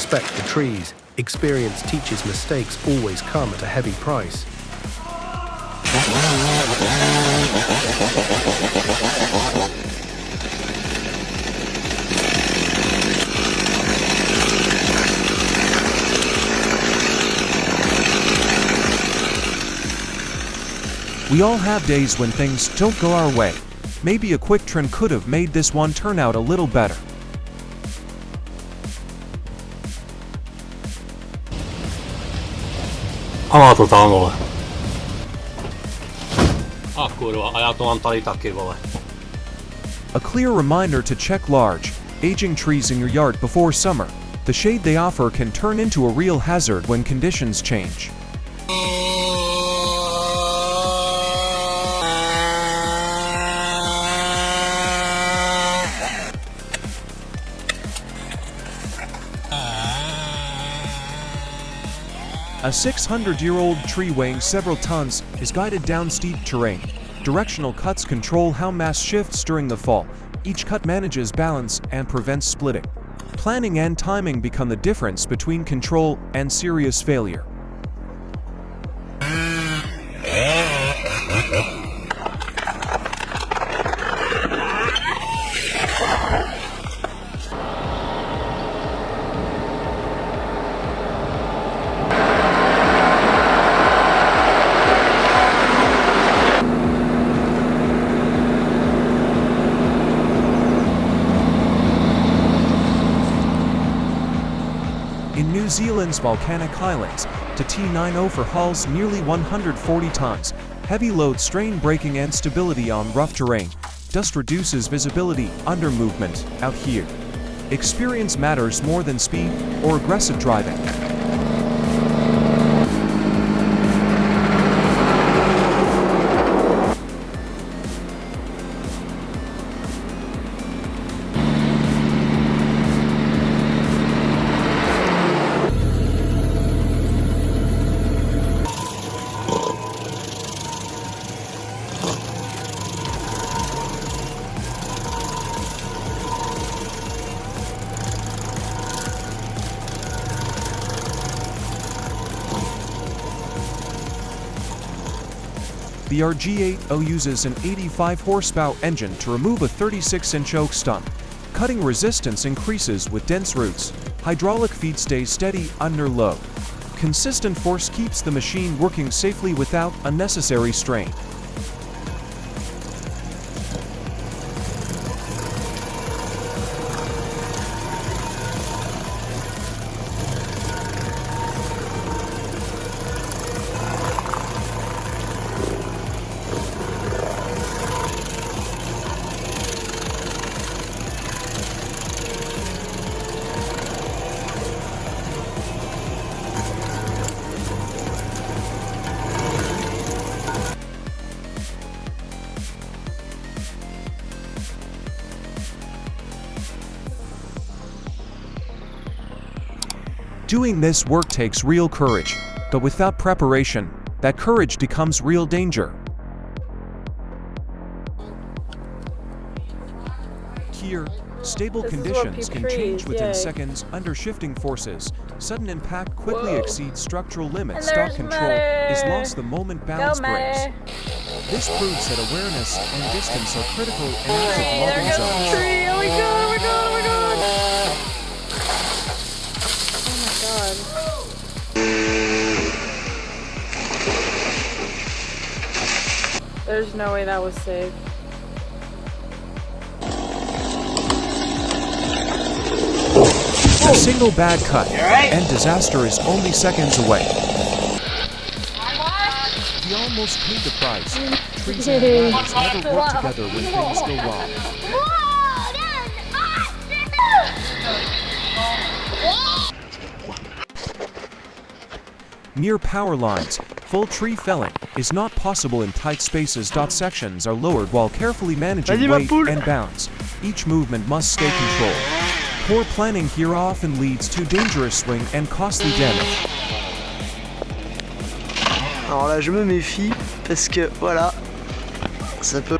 respect the trees. Experience teaches mistakes always come at a heavy price. We all have days when things don't go our way. Maybe a quick trim could have made this one turn out a little better. Avataan ole. Kurva, ajatuan talitakivalle. A clear reminder to check large, aging trees in your yard before summer. The shade they offer can turn into a real hazard when conditions change. A 600-year-old tree weighing several tons is guided down steep terrain. Directional cuts control how mass shifts during the fall. Each cut manages balance and prevents splitting. Planning and timing become the difference between control and serious failure. In New Zealand's volcanic highlands, the T90 overhauls nearly 140 tons. Heavy load strain braking and stability on rough terrain. Dust reduces visibility under movement out here. Experience matters more than speed or aggressive driving. The RG80 uses an 85 horsepower engine to remove a 36-inch oak stump. Cutting resistance increases with dense roots. Hydraulic feed stays steady under load. Consistent force keeps the machine working safely without unnecessary strain. Doing this work takes real courage, but without preparation, that courage becomes real danger. Here, stable conditions can change within seconds under shifting forces. Sudden impact quickly exceeds structural limits. Stock control is lost the moment balance breaks. This proves that awareness and distance are critical in active logging zones. Tree! Oh my god, oh my god, oh my god! Oh my god. There's no way that was safe. A single bad cut, and disaster is only seconds away. He almost paid the price. Trees and branches never work together when things go wrong. Near power lines, full tree felling is not possible in tight spaces. Sections are lowered while carefully managing weight and balance. Each movement must stay controlled. Poor planning here often leads to dangerous swing and costly damage. Alors là je me méfie parce que voilà, ça peut...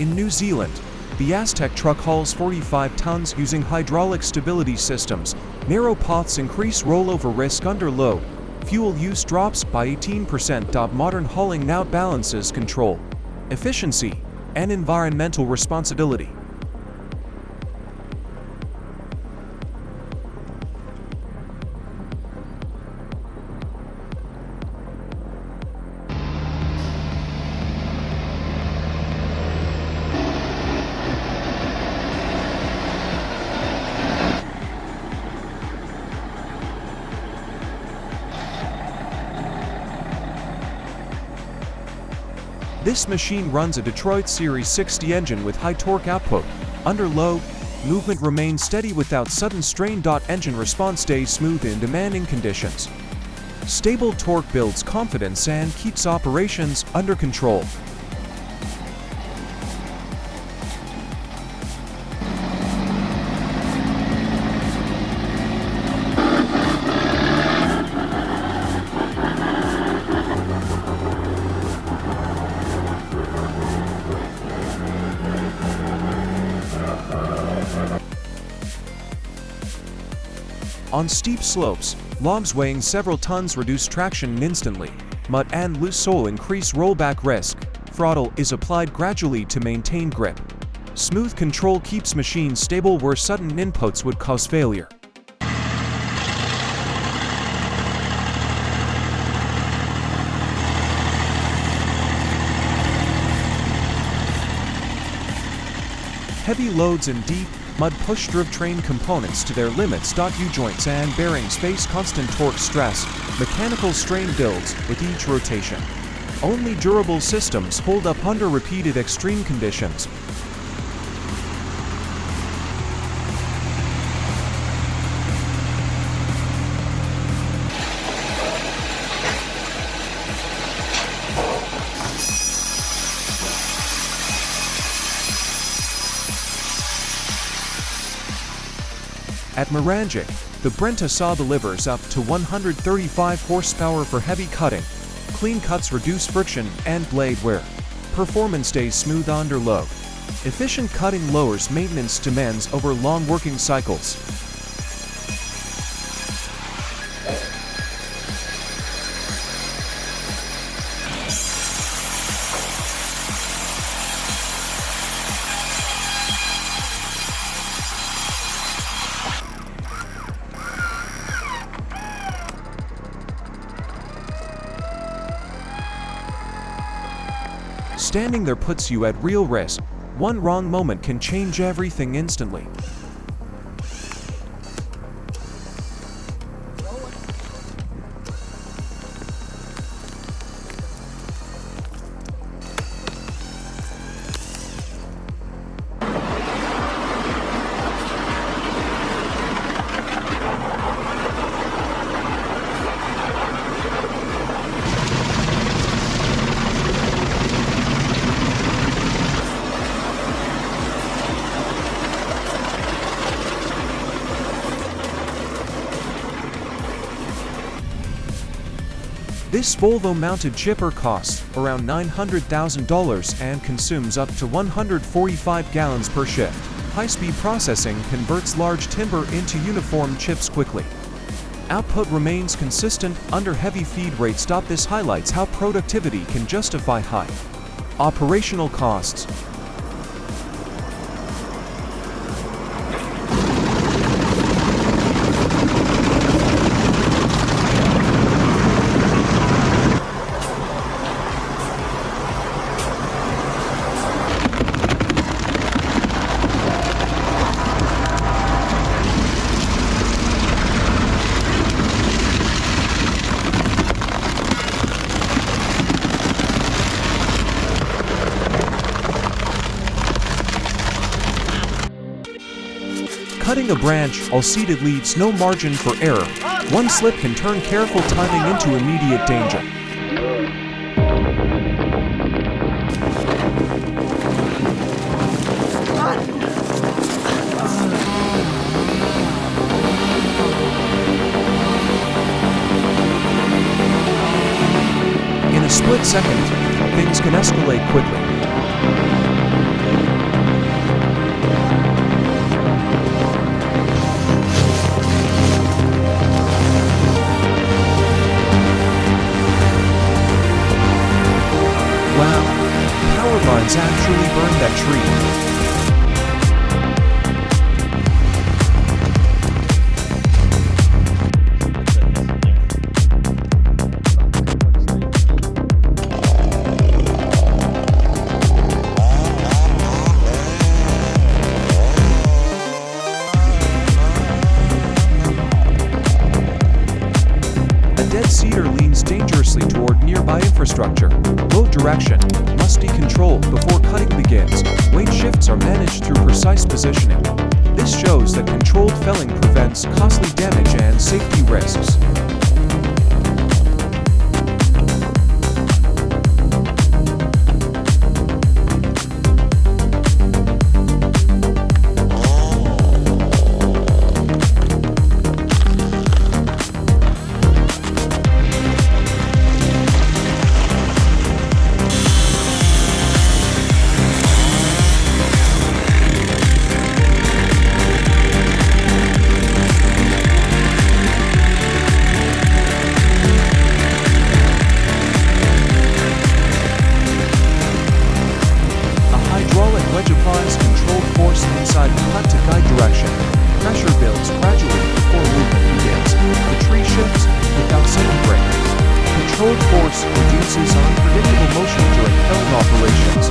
In New Zealand, the Aztec truck hauls 45 tons using hydraulic stability systems. Narrow paths increase rollover risk under load. Fuel use drops by 18%. Modern hauling now balances control, efficiency, and environmental responsibility. This machine runs a Detroit Series 60 engine with high torque output. Under load, movement remains steady without sudden strain. Engine response stays smooth in demanding conditions. Stable torque builds confidence and keeps operations under control. On steep slopes, logs weighing several tons reduce traction instantly. Mud and loose soil increase rollback risk. Throttle is applied gradually to maintain grip. Smooth control keeps machine stable where sudden inputs would cause failure. Heavy loads and deep, mud push drivetrain components to their limits. U-joints and bearings face constant torque stress. Mechanical strain builds with each rotation. Only durable systems hold up under repeated extreme conditions. At Lumberjack, the Brenta saw delivers up to 135 horsepower for heavy cutting. Clean cuts reduce friction and blade wear. Performance stays smooth under load. Efficient cutting lowers maintenance demands over long working cycles. Standing there puts you at real risk. One wrong moment can change everything instantly. This Volvo-mounted chipper costs around $900,000 and consumes up to 145 gallons per shift. High-speed processing converts large timber into uniform chips quickly. Output remains consistent under heavy feed rates. This highlights how productivity can justify high operational costs. cutting a branch, all-seated leaves no margin for error. One slip can turn careful timing into immediate danger. In a split second, things can escalate quickly. Wow, power lines actually burned that tree. Dead cedar leans dangerously toward nearby infrastructure. Load direction must be controlled before cutting begins. Weight shifts are managed through precise positioning. This shows that controlled felling prevents costly damage and safety risks. Wedge applies controlled force inside the cut to guide direction. Pressure builds gradually before movement begins. The tree shifts without sudden break. Controlled force reduces unpredictable motion during felling operations.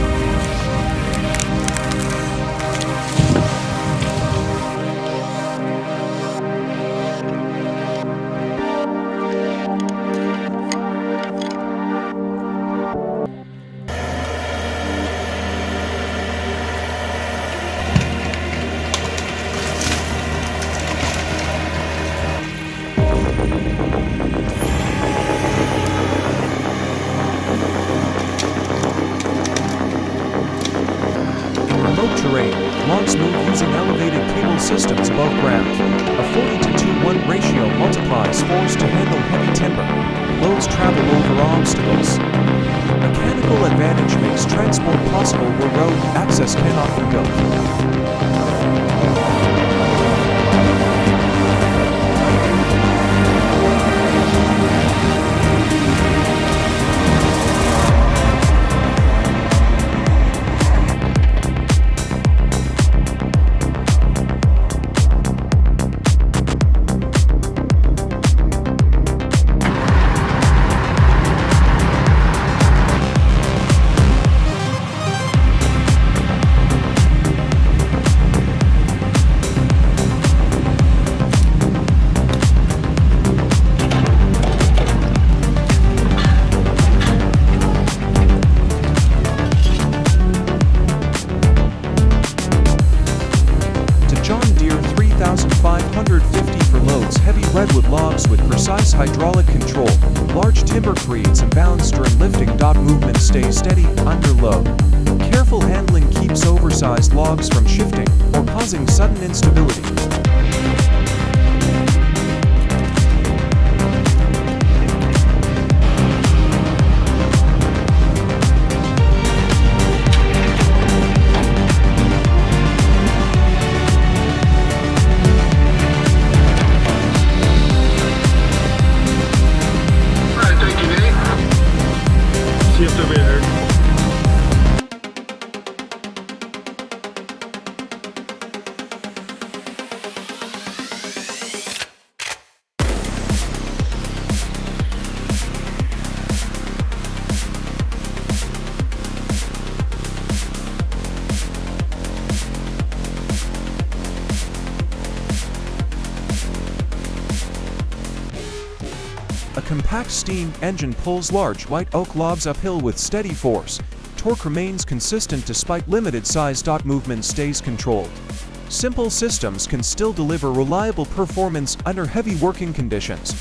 Terrain, logs move using elevated cable systems above ground. A 40:1 ratio multiplies force to handle heavy timber. Loads travel over obstacles. Mechanical advantage makes transport possible where road access cannot be built. John Deere 3550 for loads heavy redwood logs with precise hydraulic control. Large timber creates imbalance during lifting. Movement stays steady under load. Careful handling keeps oversized logs from shifting or causing sudden instability. A compact steam engine pulls large white oak logs uphill with steady force. Torque remains consistent despite limited size. Movement stays controlled. Simple systems can still deliver reliable performance under heavy working conditions.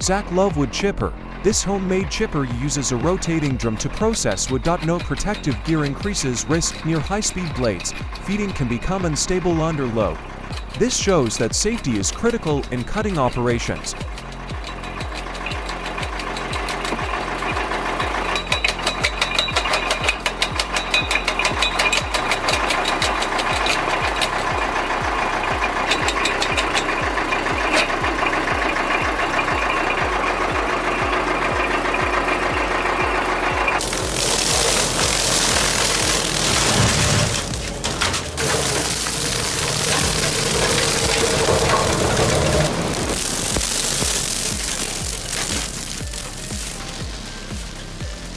Zach Lovewood Chipper. This homemade chipper uses a rotating drum to process wood. No protective gear increases risk near high-speed blades. Feeding can become unstable under load. This shows that safety is critical in cutting operations.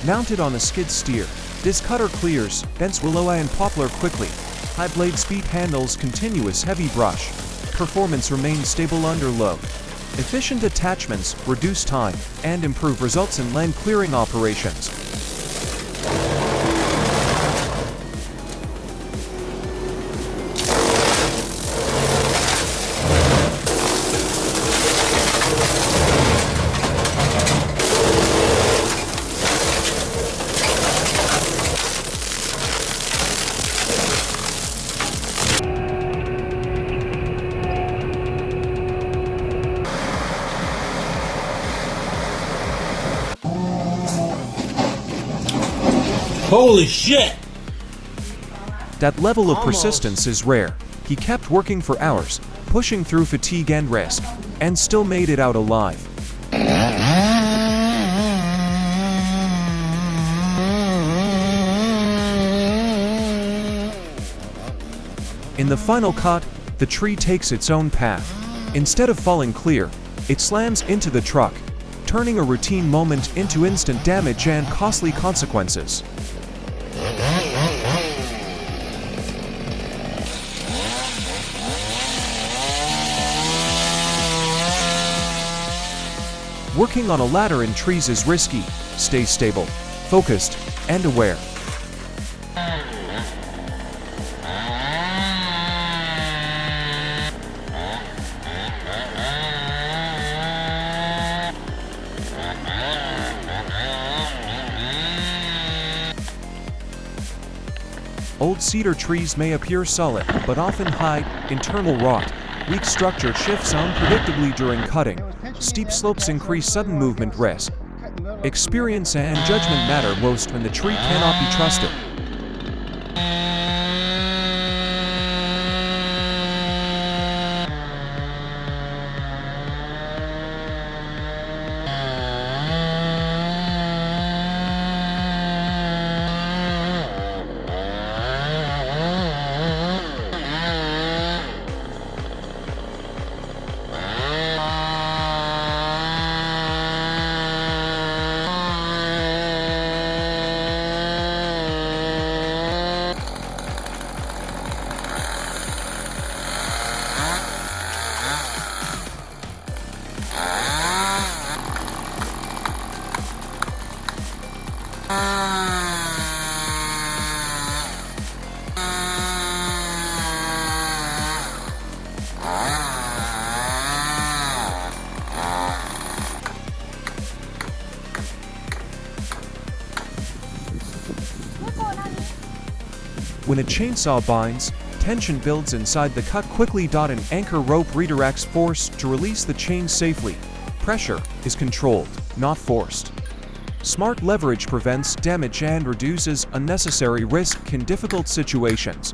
Mounted on a skid steer, this cutter clears dense willow and poplar quickly. High blade speed handles continuous heavy brush. Performance remains stable under load. Efficient attachments reduce time and improve results in land clearing operations. Holy shit! That level of persistence is rare. He kept working for hours, pushing through fatigue and risk, and still made it out alive. In the final cut, the tree takes its own path. Instead of falling clear, it slams into the truck, turning a routine moment into instant damage and costly consequences. Working on a ladder in trees is risky. Stay stable, focused, and aware. Old cedar trees may appear solid, but often hide internal rot. Weak structure shifts unpredictably during cutting. Steep slopes increase sudden movement risk. Experience and judgment matter most when the tree cannot be trusted. When a chainsaw binds, tension builds inside the cut quickly. An anchor rope redirects force to release the chain safely. Pressure is controlled, not forced. Smart leverage prevents damage and reduces unnecessary risk in difficult situations.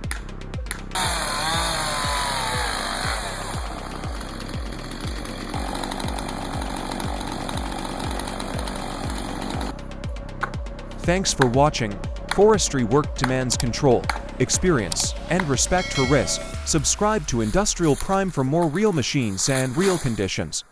Thanks for watching. Forestry work demands control, experience, and respect for risk. Subscribe to Industrial Prime for more real machines and real conditions.